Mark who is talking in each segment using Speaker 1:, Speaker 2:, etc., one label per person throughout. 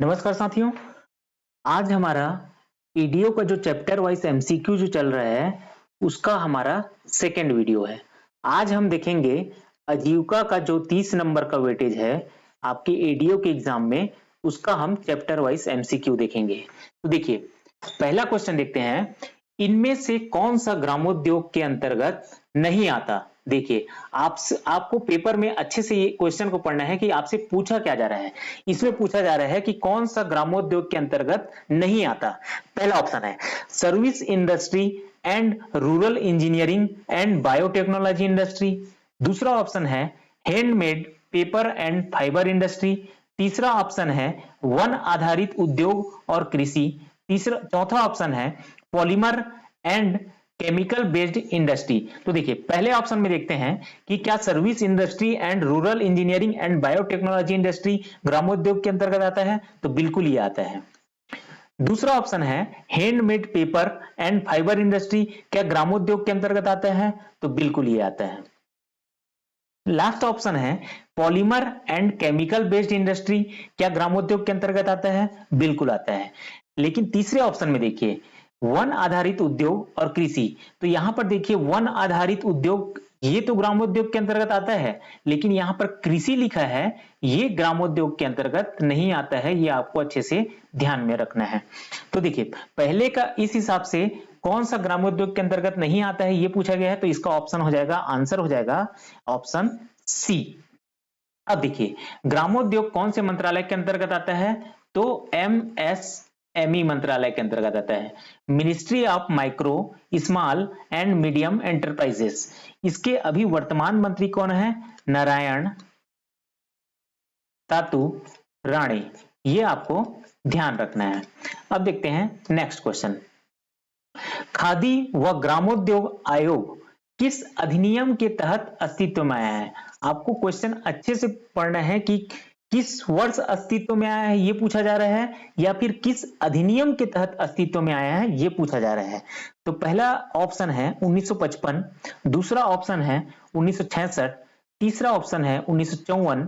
Speaker 1: नमस्कार साथियों। आज हमारा ईडीओ का जो चैप्टर वाइज एमसीक्यू जो चल रहा है उसका हमारा सेकेंड वीडियो है। आज हम देखेंगे आजीविका का जो 30 नंबर का वेटेज है आपके ईडीओ के एग्जाम में, उसका हम चैप्टर वाइज एमसीक्यू देखेंगे। तो देखिए, पहला क्वेश्चन देखते हैं, इनमें से कौन सा ग्रामोद्योग के अंतर्गत नहीं आता। देखिए, आपको पेपर में अच्छे से ये क्वेश्चन को पढ़ना है कि आपसे पूछा क्या जा रहा है। इसमें पूछा जा रहा है कि कौन सा ग्रामोद्योग के अंतर्गत नहीं आता। पहला ऑप्शन है service industry and rural engineering and biotechnology industry. दूसरा ऑप्शन है handmade paper and fibre industry. तीसरा ऑप्शन है वन आधारित उद्योग और कृषि। चौथा ऑप्शन है polymer and chemical based industry. तो देखिए, पहले ऑप्शन में देखते हैं कि क्या service industry and rural engineering and biotechnology industry ग्रामोद्योग के अंतर्गत आता है, तो बिल्कुल ये आता है। दूसरा ऑप्शन है handmade paper and fibre industry, क्या ग्रामोद्योग के अंतर्गत आता है, तो बिल्कुल ये आता है। लास्ट ऑप्शन है polymer and chemical based industry, क्या ग्रामोद्योग के अंतर्गत आता है, बिल्कुल आता है। लेकिन तीसरे ऑप्शन में देखिए वन आधारित उद्योग और कृषि, तो यहां पर देखिए वन आधारित उद्योग ये तो ग्रामोद्योग के अंतर्गत आता है, लेकिन यहां पर कृषि लिखा है, ये ग्रामोद्योग के अंतर्गत नहीं आता है। ये आपको अच्छे से ध्यान में रखना है। तो देखिए, पहले का इस हिसाब से कौन सा ग्रामोद्योग के अंतर्गत नहीं आता है ये पूछा गया है, तो इसका ऑप्शन हो जाएगा, आंसर हो जाएगा ऑप्शन सी। अब देखिए, ग्रामोद्योग कौन से मंत्रालय के अंतर्गत आता है, तो एमएसएमई मंत्रालय के अंतर्गत आता है, ministry of micro small and medium enterprises. इसके अभी वर्तमान मंत्री कौन है, नारायण तातू राणे। ये आपको ध्यान रखना है। अब देखते हैं नेक्स्ट क्वेश्चन, खादी व ग्रामोद्योग आयोग किस अधिनियम के तहत अस्तित्व में आया है। आपको क्वेश्चन अच्छे से पढ़ना है कि किस वर्ष अस्तित्व में आया है ये पूछा जा रहा है, या फिर किस अधिनियम के तहत अस्तित्व में आया है ये पूछा जा रहा है। तो पहला ऑप्शन है 1955, दूसरा ऑप्शन है 1966, तीसरा ऑप्शन है 1954,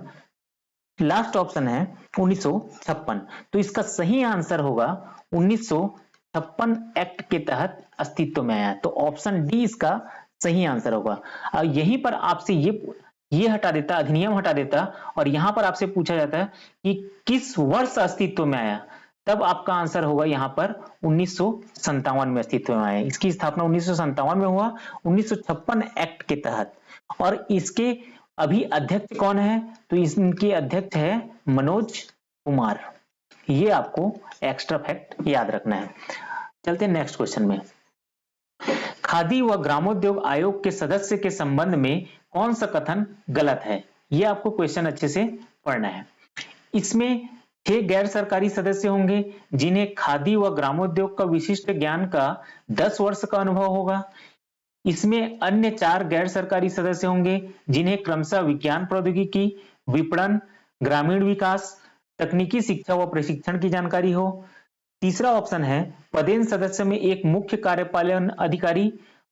Speaker 1: लास्ट ऑप्शन है 1956। तो इसका सही आंसर होगा 1956 एक्ट के तहत अस्तित्व में आया। तो ऑप्शन डी इसका सही आंसर होगा। और यहीं पर आपसे ये हटा देता, अधिनियम हटा देता, और यहां पर आपसे पूछा जाता है कि किस वर्ष अस्तित्व में आया, तब आपका आंसर होगा यहां पर 1957 में अस्तित्व में आया। इसकी स्थापना 1957 में हुआ 1956 एक्ट के तहत। और इसके अभी अध्यक्ष कौन है, तो इनके अध्यक्ष है मनोज कुमार। ये आपको एक्स्ट्रा फैक्ट याद रखना है। चलते हैं नेक्स्ट क्वेश्चन में, खादी व ग्रामोद्योग आयोग के सदस्य के संबंध में कौन सा कथन गलत है। यह आपको क्वेश्चन अच्छे से पढ़ना है। इसमें 6 गैर सरकारी सदस्य होंगे जिन्हें खादी व ग्रामोद्योग का विशिष्ट ज्ञान का 10 वर्ष का अनुभव होगा। इसमें अन्य 4 गैर सरकारी सदस्य होंगे जिन्हें क्रमशः विज्ञान प्रौद्योगिकी, विपणन, ग्रामीण विकास, तकनीकी शिक्षा व प्रशिक्षण की जानकारी हो। तीसरा ऑप्शन है पदेन सदस्य में एक मुख्य कार्यपालन अधिकारी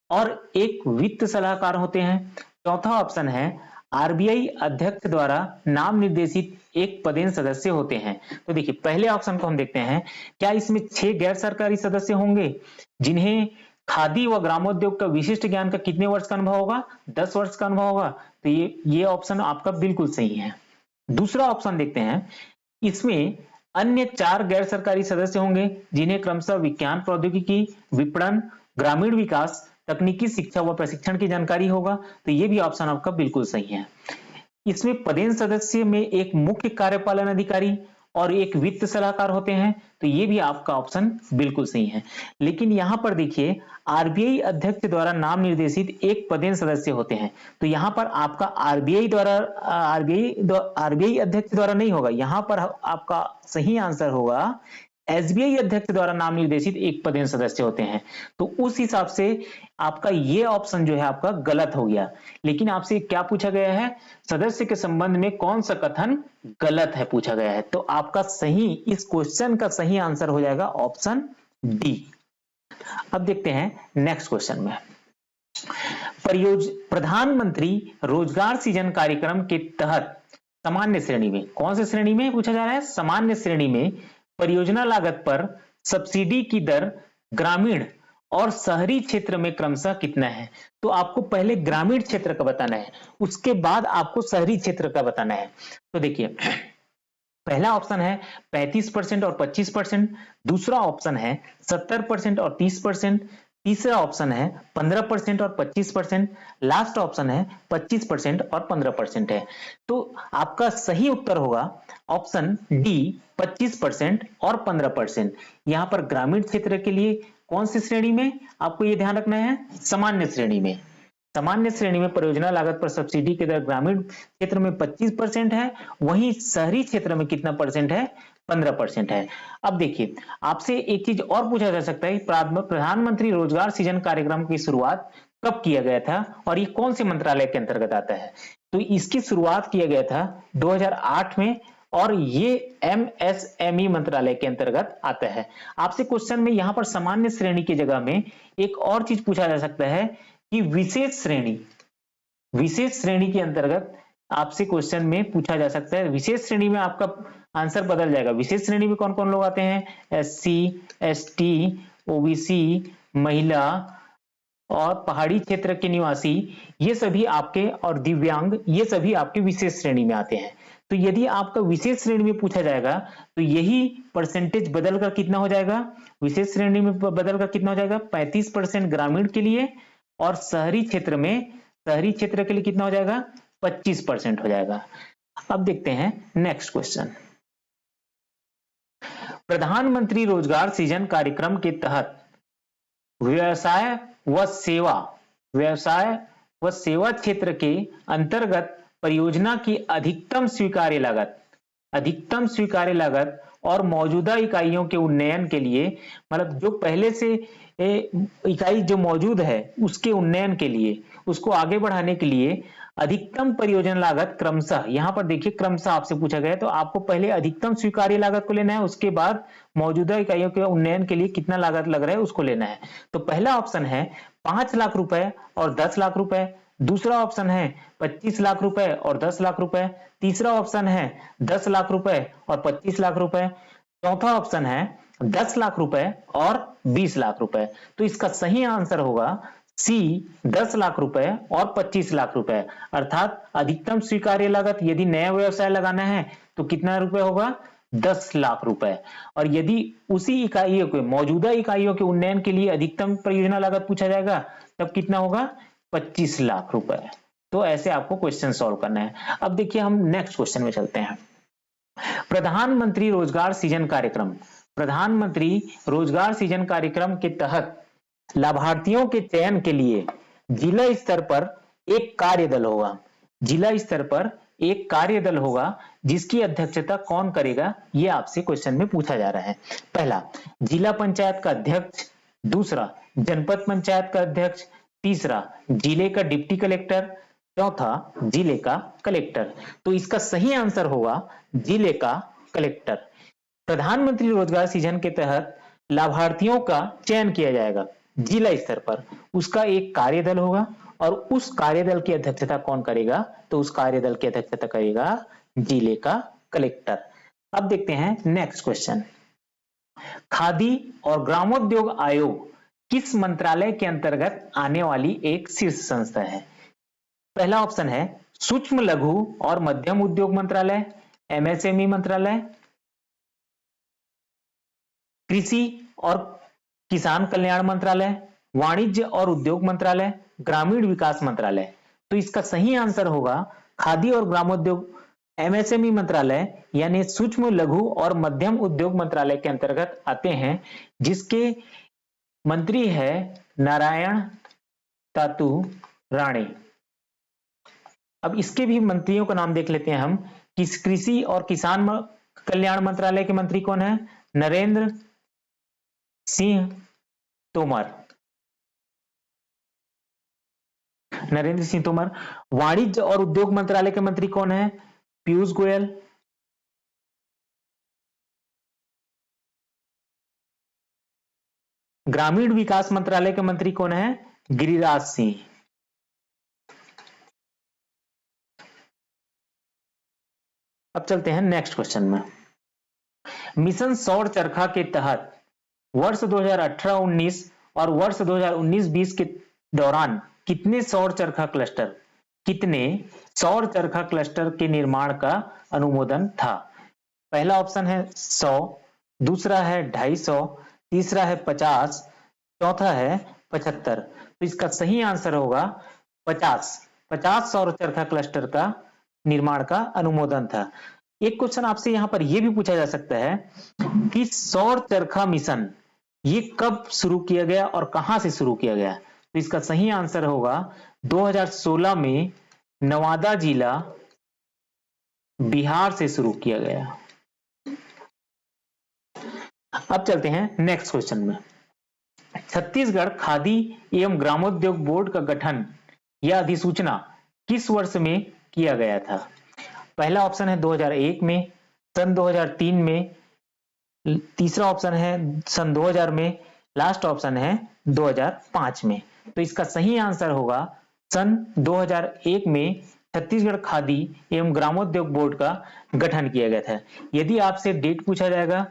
Speaker 1: और एक वित्त सलाहकार होते हैं। चौथा ऑप्शन है आरबीआई अध्यक्ष द्वारा नाम निर्देशित एक पदेन सदस्य होते हैं। तो देखिए, पहले ऑप्शन को हम देखते हैं, क्या इसमें 6 गैर सरकारी सदस्य होंगे जिन्हें खादी व ग्रामोद्योग का विशिष्ट ज्ञान का कितने वर्ष का अनुभव होगा, 10 वर्ष का अनुभव होगा। तो ये ऑप्शन आपका बिल्कुल सही है। दूसरा ऑप्शन देखते हैं, इसमें अन्य 4 गैर सरकारी सदस्य होंगे जिन्हें क्रमशः विज्ञान प्रौद्योगिकी, विपणन, ग्रामीण विकास, तकनीकी शिक्षा व प्रशिक्षण की जानकारी होगा। तो ये भी ऑप्शन आपका बिल्कुल सही है। इसमें पदेन सदस्य में एक मुख्य कार्यपालन अधिकारी और एक वित्त सलाहकार होते हैं। तो ये भी आपका ऑप्शन बिल्कुल सही है। लेकिन यहां पर देखिए, आरबीआई अध्यक्ष द्वारा नाम निर्देशित एक पदेन सदस्य होते हैं। तो यहां पर आपका आरबीआई अध्यक्ष द्वारा नहीं होगा, यहां पर आपका सही आंसर होगा एसबीआई अध्यक्ष द्वारा नाम निर्देशित एक पदेन सदस्य होते हैं। तो उस हिसाब से आपका ये ऑप्शन जो है आपका गलत हो गया। लेकिन आपसे क्या पूछा गया है, सदस्य के संबंध में कौन सा कथन गलत है पूछा गया है। तो आपका सही, इस क्वेश्चन का सही आंसर हो जाएगा ऑप्शन डी। अब देखते हैं नेक्स्ट क्वेश्चन में, प्रधानमंत्री रोजगार सृजन कार्यक्रम के तहत सामान्य श्रेणी में, कौन सी श्रेणी में पूछा जा रहा है, सामान्य श्रेणी में परियोजना लागत पर सब्सिडी की दर ग्रामीण और शहरी क्षेत्र में क्रमशः कितना है। तो आपको पहले ग्रामीण क्षेत्र का बताना है, उसके बाद आपको शहरी क्षेत्र का बताना है। तो देखिए पहला ऑप्शन है 35% और 25%, दूसरा ऑप्शन है 70% और 30%, तीसरा ऑप्शन है 15% और 25%, लास्ट ऑप्शन है 25% और 15% है। तो आपका सही उत्तर होगा ऑप्शन डी 25% और 15%। यहां पर ग्रामीण क्षेत्र के लिए कौन सी श्रेणी में आपको यह ध्यान रखना है, सामान्य श्रेणी में। सामान्य श्रेणी में परियोजना लागत पर सब्सिडी की दर ग्रामीण क्षेत्र में 25% है, वहीं शहरी क्षेत्र में कितना परसेंट है, 15% है। अब देखिए आपसे एक चीज और पूछा जा सकता है, प्रधानमंत्री रोजगार सृजन कार्यक्रम की शुरुआत कब किया गया था और ये कौन से मंत्रालय के अंतर्गत आता है। तो इसकी शुरुआत किया गया था 2008 में और ये एमएसएमई मंत्रालय के अंतर्गत आता है। आपसे क्वेश्चन में यहां पर सामान्य श्रेणी की जगह में एक और चीज पूछा जा सकता है कि विशेष श्रेणी के अंतर्गत आपसे क्वेश्चन में पूछा जा सकता है। विशेष श्रेणी में आपका आंसर बदल जाएगा। विशेष श्रेणी में कौन कौन लोग आते हैं, एससी, एसटी, ओबीसी, महिला और पहाड़ी क्षेत्र के निवासी, ये सभी आपके, और दिव्यांग, ये सभी आपके विशेष श्रेणी में आते हैं। तो यदि आपका विशेष श्रेणी में पूछा जाएगा तो यही परसेंटेज बदलकर कितना हो जाएगा, विशेष श्रेणी में बदलकर कितना हो जाएगा, 35% ग्रामीण के लिए और शहरी क्षेत्र के लिए कितना हो जाएगा, 25% हो जाएगा। अब देखते हैं नेक्स्ट क्वेश्चन। प्रधानमंत्री रोजगार सृजन कार्यक्रम के तहत व्यवसाय व सेवा क्षेत्र के अंतर्गत परियोजना की अधिकतम स्वीकार्य लागत और मौजूदा इकाइयों के उन्नयन के लिए, मतलब जो पहले से इकाई जो मौजूद है उसके उन्नयन के लिए, उसको आगे बढ़ाने के लिए अधिकतम परियोजना लागत क्रमशः, यहां पर देखिए क्रमशः आपसे पूछा गया, तो आपको पहले अधिकतम स्वीकार्य लागत को लेना है, उसके बाद मौजूदा इकाइयों के उन्नयन के लिए कितना लागत लग रहा है उसको लेना है। तो पहला ऑप्शन है 5 लाख रुपए और 10 लाख रुपए, दूसरा ऑप्शन है 25 लाख रुपए और 10 लाख रुपए, तीसरा ऑप्शन है 10 लाख रुपए और 25 लाख रुपए, चौथा ऑप्शन है 10 लाख रुपए और 20 लाख रुपए। तो इसका सही आंसर होगा सी 10 लाख रुपए और 25 लाख रुपए, अर्थात अधिकतम स्वीकार्य लागत यदि नया व्यवसाय लगाना है तो कितना रुपए होगा, 10 लाख रुपए, और यदि उसी इकाइयों के मौजूदा इकाइयों के उन्नयन के लिए अधिकतम परियोजना लागत पूछा जाएगा तब कितना होगा, 25 लाख रुपए। तो ऐसे आपको क्वेश्चन सॉल्व करना है। अब देखिए हम नेक्स्ट क्वेश्चन में चलते हैं। प्रधानमंत्री रोजगार सृजन कार्यक्रम के तहत लाभार्थियों के चयन के लिए जिला स्तर पर एक कार्यदल होगा जिसकी अध्यक्षता कौन करेगा, यह आपसे क्वेश्चन में पूछा जा रहा है। पहला जिला पंचायत का अध्यक्ष, दूसरा जनपद पंचायत का अध्यक्ष, तीसरा जिले का डिप्टी कलेक्टर, चौथा जिले का कलेक्टर। तो इसका सही आंसर होगा जिले का कलेक्टर। प्रधानमंत्री रोजगार सृजन के तहत लाभार्थियों का चयन किया जाएगा जिला स्तर पर, उसका एक कार्यदल होगा और उस कार्यदल की अध्यक्षता कौन करेगा, तो उस कार्यदल की अध्यक्षता करेगा जिले का कलेक्टर। अब देखते हैं नेक्स्ट क्वेश्चन। खादी और ग्रामोद्योग आयोग किस मंत्रालय के अंतर्गत आने वाली एक शीर्ष संस्था है। पहला ऑप्शन है सूक्ष्म लघु और मध्यम उद्योग मंत्रालय, एमएसएमई मंत्रालय, कृषि और किसान कल्याण मंत्रालय, वाणिज्य और उद्योग मंत्रालय, ग्रामीण विकास मंत्रालय। तो इसका सही आंसर होगा खादी और ग्रामोद्योग एमएसएमई मंत्रालय यानी सूक्ष्म लघु और मध्यम उद्योग मंत्रालय के अंतर्गत आते हैं, जिसके मंत्री है नारायण तातू राणे। अब इसके भी मंत्रियों का नाम देख लेते हैं हम। कृषि और किसान कल्याण मंत्रालय के मंत्री कौन है, नरेंद्र सिंह तोमर। वाणिज्य और उद्योग मंत्रालय के मंत्री कौन है, पीयूष गोयल। ग्रामीण विकास मंत्रालय के मंत्री कौन है, गिरिराज सिंह। अब चलते हैं नेक्स्ट क्वेश्चन में। मिशन सौर चरखा के तहत वर्ष 2018-19 और वर्ष 2019-20 के दौरान कितने सौर चरखा क्लस्टर के निर्माण का अनुमोदन था? पहला ऑप्शन है 100, दूसरा है 250, तीसरा है 50, चौथा है 75। तो इसका सही आंसर होगा 50 सौर चरखा क्लस्टर का निर्माण का अनुमोदन था। एक क्वेश्चन आपसे यहां पर यह भी पूछा जा सकता है कि सौर चरखा मिशन ये कब शुरू किया गया और कहां से शुरू किया गया? तो इसका सही आंसर होगा 2016 में नवादा जिला बिहार से शुरू किया गया। अब चलते हैं नेक्स्ट क्वेश्चन में। छत्तीसगढ़ खादी एवं ग्रामोद्योग बोर्ड का गठन या अधिसूचना किस वर्ष में किया गया था? पहला ऑप्शन है 2001 में, सन 2003 में, तीसरा ऑप्शन है सन 2000 में, लास्ट ऑप्शन है 2005 में। तो इसका सही आंसर होगा सन 2001 में छत्तीसगढ़ खादी एवं ग्रामोद्योग बोर्ड का गठन किया गया था। यदि आपसे डेट पूछा जाएगा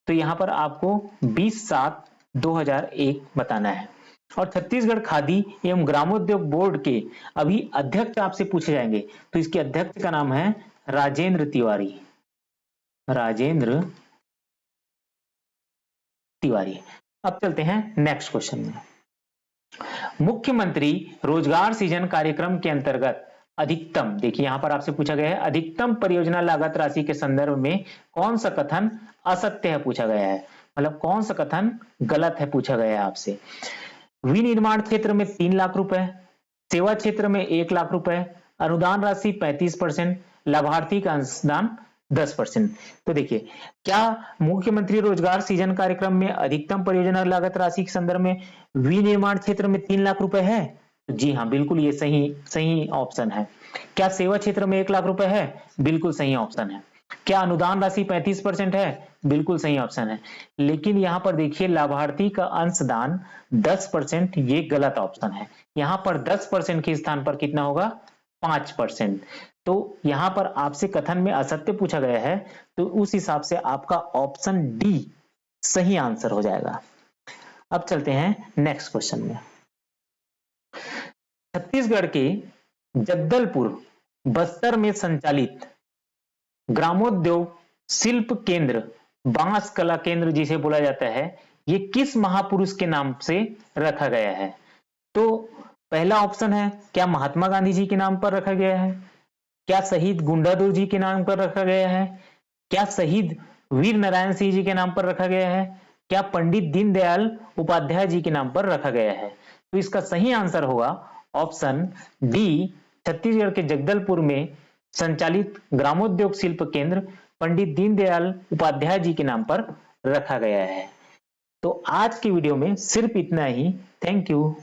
Speaker 1: तो यहां पर आपको 20/7/2001 बताना है। और छत्तीसगढ़ खादी एवं ग्रामोद्योग बोर्ड के अभी अध्यक्ष आपसे पूछे जाएंगे, तो इसके अध्यक्ष का नाम है राजेंद्र तिवारी। अब चलते हैं नेक्स्ट क्वेश्चन में। मुख्यमंत्री रोजगार सृजन कार्यक्रम के अंतर्गत अधिकतम, देखिए यहां पर आपसे पूछा गया है अधिकतम परियोजना लागत राशि के संदर्भ में कौन सा कथन असत्य है पूछा गया है, मतलब कौन सा कथन गलत है पूछा गया है आपसे। विनिर्माण क्षेत्र में 3 लाख रुपए, सेवा क्षेत्र में 1 लाख रुपए, अनुदान राशि 35%, लाभार्थी का अंशदान 10%। तो देखिए, क्या मुख्यमंत्री रोजगार सृजन कार्यक्रम में अधिकतम परियोजना लागत राशि के संदर्भ में विनिर्माण क्षेत्र में 3 लाख रुपए है? जी हाँ, बिल्कुल ये सही ऑप्शन है। क्या सेवा क्षेत्र में 1 लाख रुपए है? बिल्कुल सही ऑप्शन है। क्या अनुदान राशि 35% है? बिल्कुल सही ऑप्शन है। लेकिन यहां पर देखिए लाभार्थी का अंशदान 10%, ये गलत ऑप्शन है। यहां पर 10% के स्थान पर कितना होगा? 5%। तो यहां पर आपसे कथन में असत्य पूछा गया है, तो उस हिसाब से आपका ऑप्शन डी सही आंसर हो जाएगा। अब चलते हैं नेक्स्ट क्वेश्चन में। छत्तीसगढ़ के जगदलपुर बस्तर में संचालित ग्रामोद्योग शिल्प केंद्र, बांस कला केंद्र जिसे बोला जाता है, ये किस महापुरुष के नाम से रखा गया है? तो पहला ऑप्शन है क्या महात्मा गांधी जी के नाम पर रखा गया है, क्या शहीद गुंडाधुर जी के नाम पर रखा गया है, क्या शहीद वीर नारायण सिंह जी के नाम पर रखा गया है, क्या पंडित दीनदयाल उपाध्याय जी के नाम पर रखा गया है? तो इसका सही आंसर होगा ऑप्शन डी, छत्तीसगढ़ के जगदलपुर में संचालित ग्रामोद्योग शिल्प केंद्र पंडित दीनदयाल उपाध्याय जी के नाम पर रखा गया है। तो आज की वीडियो में सिर्फ इतना ही। Thank you.